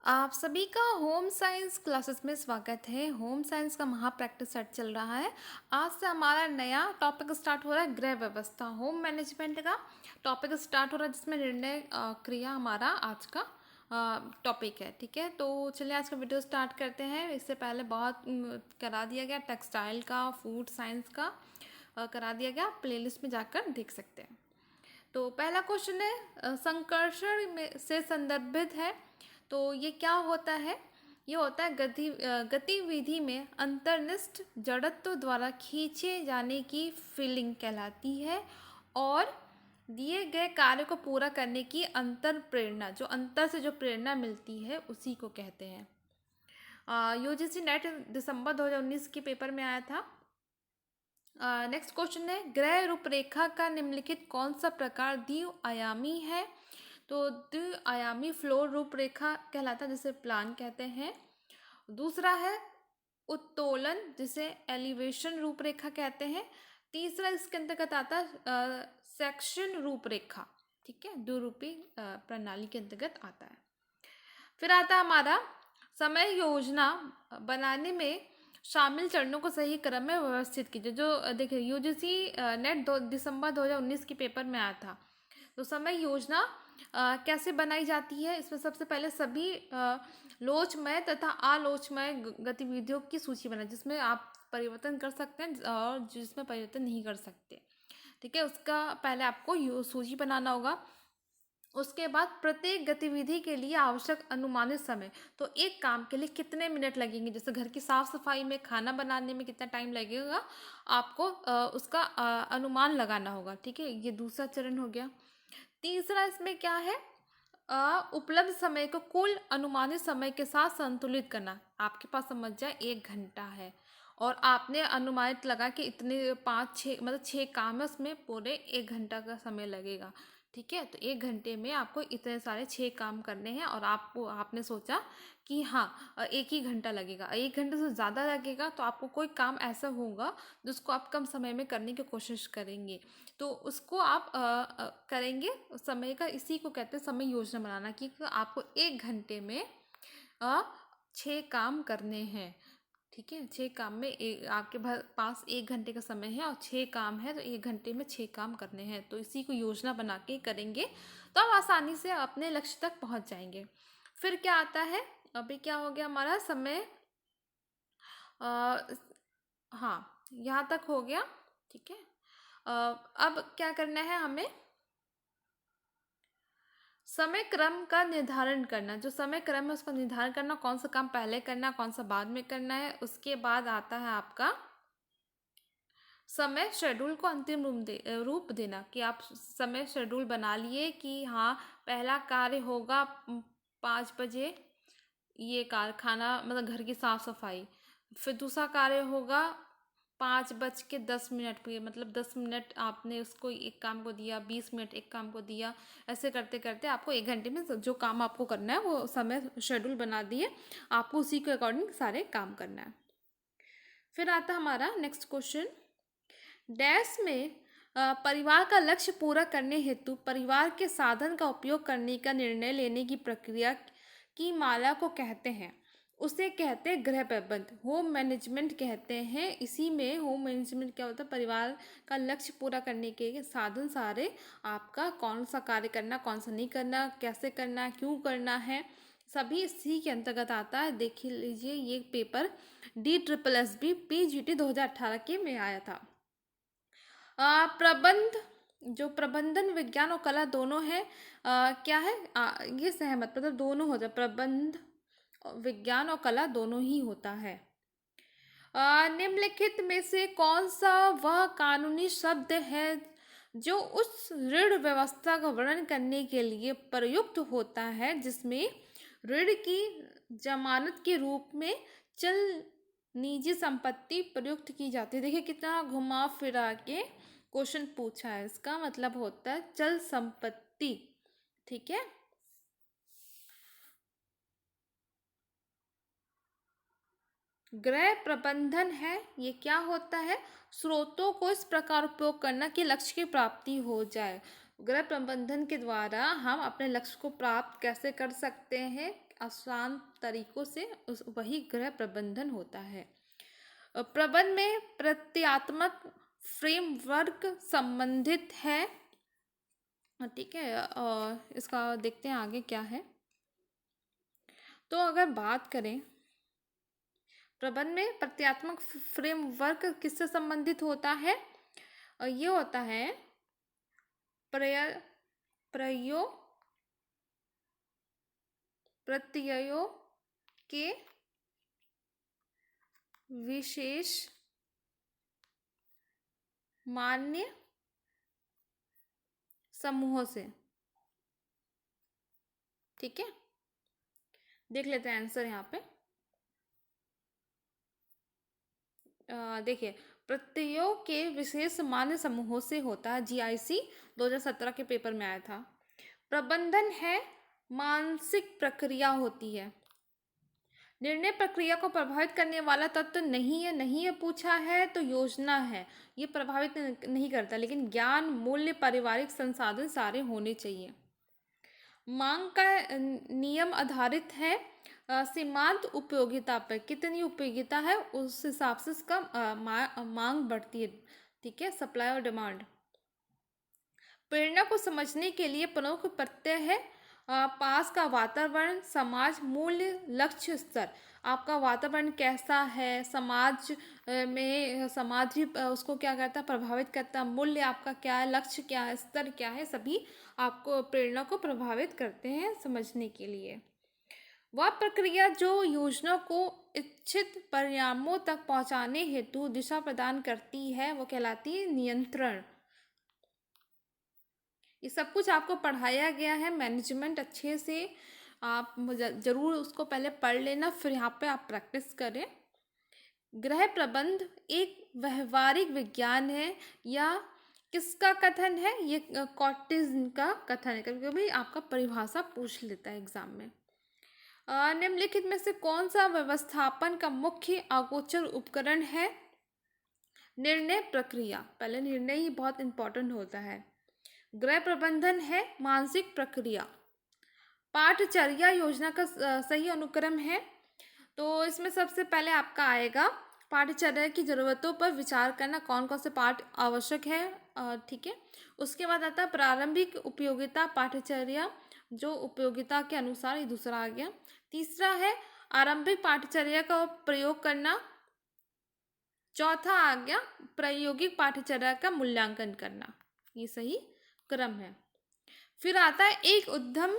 आप सभी का होम साइंस क्लासेस में स्वागत है। होम साइंस का महा प्रैक्टिस सेट चल रहा है। आज से हमारा नया टॉपिक स्टार्ट हो रहा है, गृह व्यवस्था। होम मैनेजमेंट का टॉपिक स्टार्ट हो रहा है, जिसमें निर्णय क्रिया हमारा आज का टॉपिक है। ठीक है, तो चलिए आज का वीडियो स्टार्ट करते हैं। इससे पहले बहुत करा दिया गया, टेक्सटाइल का, फूड साइंस का करा दिया गया। प्लेलिस्ट में जाकर देख सकते हैं। तो पहला क्वेश्चन है, संकर्षण में से संदर्भित है। तो ये क्या होता है? ये होता है गतिविधि में अंतर्निष्ठ जड़त्व द्वारा खींचे जाने की फीलिंग कहलाती है। और दिए गए कार्य को पूरा करने की अंतर प्रेरणा, जो अंतर से जो प्रेरणा मिलती है, उसी को कहते हैं। यूजीसी नेट दिसंबर 2019 के पेपर में आया था। नेक्स्ट क्वेश्चन है, ग्रह रूपरेखा का निम्नलिखित कौन सा प्रकार द्विआयामी है? तो द्विआयामी फ्लोर रूपरेखा कहलाता है, जिसे प्लान कहते हैं। दूसरा है उत्तोलन, जिसे एलिवेशन रूपरेखा कहते हैं। तीसरा इसके अंतर्गत आता है सेक्शन रूपरेखा। ठीक है, द्विरूपी प्रणाली के अंतर्गत आता है। फिर आता है हमारा समय योजना बनाने में शामिल चरणों को सही क्रम में व्यवस्थित कीजिए। जो देखिए यूजीसी नेट दिसंबर 2019 के पेपर में आया था। तो समय योजना कैसे बनाई जाती है? इसमें सबसे पहले सभी लोचमय तथा आलोचमय गतिविधियों की सूची बनाए, जिसमें आप परिवर्तन कर सकते हैं और जिसमें परिवर्तन नहीं कर सकते। ठीक है, उसका पहले आपको सूची बनाना होगा। उसके बाद प्रत्येक गतिविधि के लिए आवश्यक अनुमानित समय, तो एक काम के लिए कितने मिनट लगेंगे, जैसे घर की साफ सफाई में, खाना बनाने में कितना टाइम लगेगा, आपको उसका अनुमान लगाना होगा। ठीक है, ये दूसरा चरण हो गया। तीसरा इसमें क्या है, उपलब्ध समय को कुल अनुमानित समय के साथ संतुलित करना। आपके पास समझ जाए 1 घंटा है और आपने अनुमानित लगा कि इतने 5-6 मतलब 6 काम है, उसमें पूरे 1 घंटा का समय लगेगा। ठीक है, तो 1 घंटे में आपको इतने सारे 6 काम करने हैं और आपने सोचा कि हाँ 1 ही घंटा लगेगा। 1 घंटे से ज़्यादा लगेगा तो आपको कोई काम ऐसा होगा जिसको आप कम समय में करने की कोशिश करेंगे, तो उसको आप करेंगे। समय का इसी को कहते हैं समय योजना बनाना, कि आपको 1 घंटे में 6 काम करने हैं। ठीक है, 6 काम में आपके पास 1 घंटे का समय है और 6 काम है, तो 1 घंटे में 6 काम करने हैं। तो इसी को योजना बना के करेंगे तो आप आसानी से अपने लक्ष्य तक पहुंच जाएंगे। फिर क्या आता है, अभी क्या हो गया हमारा समय, हाँ यहाँ तक हो गया। ठीक है, अब क्या करना है हमें, समय क्रम का निर्धारण करना। जो समय क्रम है उसका निर्धारण करना, कौन सा काम पहले करना, कौन सा बाद में करना है। उसके बाद आता है आपका समय शेड्यूल को अंतिम रूप देना, कि आप समय शेड्यूल बना लिए कि हाँ पहला कार्य होगा 5 बजे, ये कारखाना मतलब घर की साफ सफाई। फिर दूसरा कार्य होगा 5:10 पे, मतलब 10 मिनट आपने उसको एक काम को दिया, 20 मिनट एक काम को दिया। ऐसे करते करते आपको 1 घंटे में जो काम आपको करना है वो समय शेड्यूल बना दिए, आपको उसी के अकॉर्डिंग सारे काम करना है। फिर आता हमारा नेक्स्ट क्वेश्चन, डैश में परिवार का लक्ष्य पूरा करने हेतु परिवार के साधन का उपयोग करने का निर्णय लेने की प्रक्रिया की माला को कहते हैं। उसे कहते हैं गृह प्रबंध, होम मैनेजमेंट कहते हैं। इसी में होम मैनेजमेंट क्या होता है, परिवार का लक्ष्य पूरा करने के साधन सारे, आपका कौन सा कार्य करना, कौन सा नहीं करना, कैसे करना, क्यों करना है, सभी इसी के अंतर्गत आता है। देख लीजिए, ये पेपर DSSB PGT 2018 के में आया था। प्रबंध, जो प्रबंधन विज्ञान और कला दोनों है, क्या है, ये सहमत, मतलब दोनों हो जाए, प्रबंध विज्ञान और कला दोनों ही होता है। निम्नलिखित में से कौन सा वह कानूनी शब्द है जो उस ऋण व्यवस्था का वर्णन करने के लिए प्रयुक्त होता है जिसमें ऋण की जमानत के रूप में चल निजी संपत्ति प्रयुक्त की जाती है? देखिए कितना घुमा फिरा के क्वेश्चन पूछा है। इसका मतलब होता है चल संपत्ति। ठीक है, गृह प्रबंधन है, ये क्या होता है, स्रोतों को इस प्रकार उपयोग करना कि लक्ष्य की प्राप्ति हो जाए। गृह प्रबंधन के द्वारा हम अपने लक्ष्य को प्राप्त कैसे कर सकते हैं आसान तरीकों से, उस वही गृह प्रबंधन होता है। प्रबंध में प्रक्रियात्मक फ्रेमवर्क संबंधित है। ठीक है, इसका देखते हैं आगे क्या है। तो अगर बात करें प्रबंध में प्रक्रियात्मक फ्रेमवर्क किससे संबंधित होता है, ये होता है प्रयो प्रत्ययों के विशेष मान्य समूहों से। ठीक है, देख लेते हैं आंसर यहाँ पे। देखिए, प्रत्ययों के विशेष मान्य समूहों से होता है। जीआईसी 2017 के पेपर में आया था। प्रबंधन है मानसिक प्रक्रिया होती है। निर्णय प्रक्रिया को प्रभावित करने वाला तत्व नहीं है पूछा है तो योजना है, ये प्रभावित नहीं करता, लेकिन ज्ञान, मूल्य, पारिवारिक संसाधन सारे होने चाहिए। मांग का नियम आधारित है सीमांत उपयोगिता पर। कितनी उपयोगिता है उस हिसाब से इसका मांग बढ़ती है। ठीक है, सप्लाई और डिमांड। प्रेरणा को समझने के लिए प्रमुख प्रत्यय है पास का वातावरण, समाज, मूल्य, लक्ष्य स्तर। आपका वातावरण कैसा है, समाज में समाज भी उसको क्या करता है, प्रभावित करता है। मूल्य आपका क्या है, लक्ष्य क्या है, स्तर क्या है, सभी आपको प्रेरणा को प्रभावित करते हैं समझने के लिए। वह प्रक्रिया जो योजना को इच्छित परिणामों तक पहुंचाने हेतु दिशा प्रदान करती है वो कहलाती है नियंत्रण। ये सब कुछ आपको पढ़ाया गया है मैनेजमेंट अच्छे से, आप जरूर उसको पहले पढ़ लेना, फिर यहाँ पे आप प्रैक्टिस करें। गृह प्रबंध एक व्यवहारिक विज्ञान है या किसका कथन है, ये कॉटिज़न का कथन है। कभी कभी आपका परिभाषा पूछ लेता है एग्जाम में। निम्नलिखित में से कौन सा व्यवस्थापन का मुख्य अगोचर उपकरण है? निर्णय प्रक्रिया। पहले निर्णय ही बहुत इंपॉर्टेंट होता है। गृह प्रबंधन है मानसिक प्रक्रिया। पाठचर्या योजना का सही अनुक्रम है। तो इसमें सबसे पहले आपका आएगा पाठचर्या की ज़रूरतों पर विचार करना, कौन कौन से पाठ आवश्यक है। ठीक है, उसके बाद आता है प्रारंभिक उपयोगिता पाठचर्या, जो उपयोगिता के अनुसार, ये दूसरा आ गया। तीसरा है आरंभिक पाठचर्या का प्रयोग करना। चौथा आ गया प्रायोगिक पाठचर्या का मूल्यांकन करना। ये सही क्रम है। फिर आता है एक उद्यम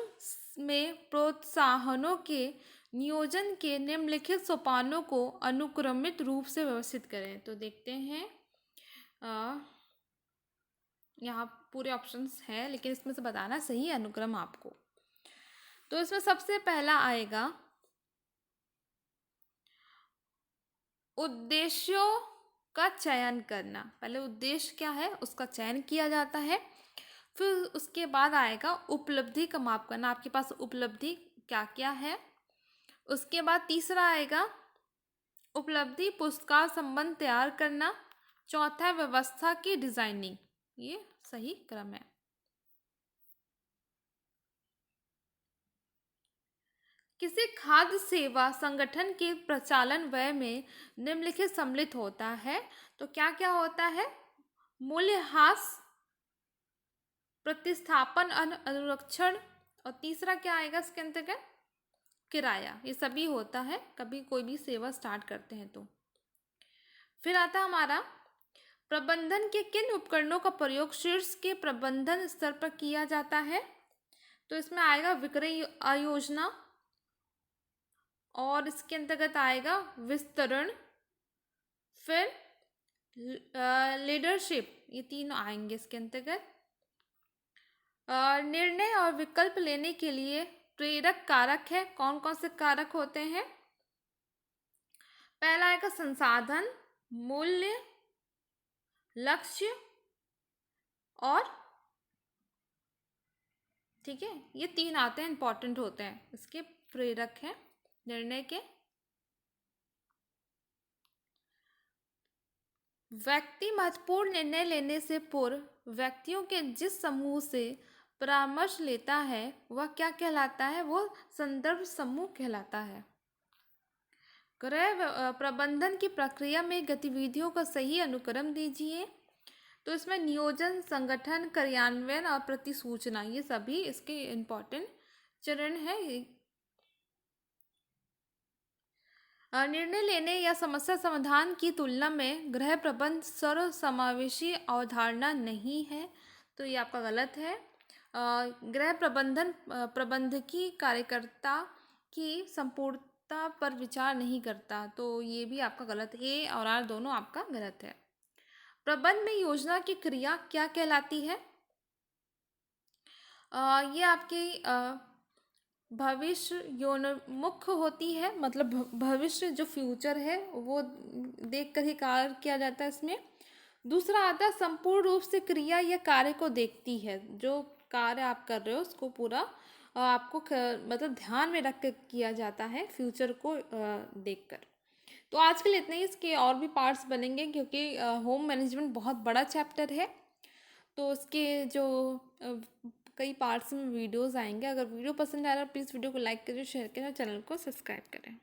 में प्रोत्साहनों के नियोजन के निम्नलिखित सोपानों को अनुक्रमित रूप से व्यवस्थित करें। तो देखते हैं, यहाँ पूरे ऑप्शंस हैं लेकिन इसमें से बताना सही अनुक्रम आपको। तो इसमें सबसे पहला आएगा उद्देश्यों का चयन करना। पहले उद्देश्य क्या है उसका चयन किया जाता है, फिर उसके बाद आएगा उपलब्धि का माप करना, आपके पास उपलब्धि क्या क्या है। उसके बाद तीसरा आएगा उपलब्धि पुरस्कार संबंध तैयार करना। चौथा व्यवस्था की डिजाइनिंग। ये सही क्रम है। किसी खाद्य सेवा संगठन के प्रचालन व्यय में निम्नलिखित सम्मिलित होता है। तो क्या क्या होता है? मूल्यह्रास, प्रतिस्थापन, अनुरक्षण, और तीसरा क्या आएगा इसके अंतर्गत? किराया। ये सभी होता है कभी कोई भी सेवा स्टार्ट करते हैं तो। फिर आता है हमारा प्रबंधन के किन उपकरणों का प्रयोग शीर्ष के प्रबंधन स्तर पर किया जाता है। तो इसमें आएगा विक्रय आयोजना, और इसके अंतर्गत आएगा विस्तरण, फिर लीडरशिप, ये तीनों आएंगे इसके अंतर्गत। निर्णय और विकल्प लेने के लिए प्रेरक कारक है। कौन कौन से कारक होते हैं? पहला आएगा संसाधन, मूल्य, लक्ष्य और, ठीक है, ये तीन आते हैं, इंपॉर्टेंट होते हैं, इसके प्रेरक हैं निर्णय के। व्यक्ति महत्वपूर्ण निर्णय लेने से पूर्व व्यक्तियों के जिस समूह से परामर्श लेता है वह क्या कहलाता है? वो संदर्भ समूह कहलाता है। प्रबंधन की प्रक्रिया में गतिविधियों का सही अनुक्रम दीजिए। तो इसमें नियोजन, संगठन, कार्यान्वयन और प्रतिसूचना, ये सभी इसके इम्पोर्टेंट चरण है। निर्णय लेने या समस्या समाधान की तुलना में गृह प्रबंध सर्वसमावेशी अवधारणा नहीं है, तो ये आपका गलत है। गृह प्रबंधन प्रबंधकीय कार्यकर्ता की संपूर्णता पर विचार नहीं करता, तो ये भी आपका गलत है। ए और आर दोनों आपका गलत है। प्रबंध में योजना की क्रिया क्या कहलाती है? ये आपकी भविष्य योन्मुख होती है, मतलब भविष्य जो फ्यूचर है वो देख कर ही कार्य किया जाता है इसमें। दूसरा आता है संपूर्ण रूप से क्रिया या कार्य को देखती है, जो कार्य आप कर रहे हो उसको पूरा आपको मतलब ध्यान में रख कर किया जाता है, फ्यूचर को देखकर। तो आज के लिए इतना ही। इसके और भी पार्ट्स बनेंगे क्योंकि होम मैनेजमेंट बहुत बड़ा चैप्टर है, तो उसके जो कई पार्ट्स में वीडियोस आएंगे। अगर वीडियो पसंद आ रहा है प्लीज़ वीडियो को लाइक करें, शेयर करें और चैनल को सब्सक्राइब करें।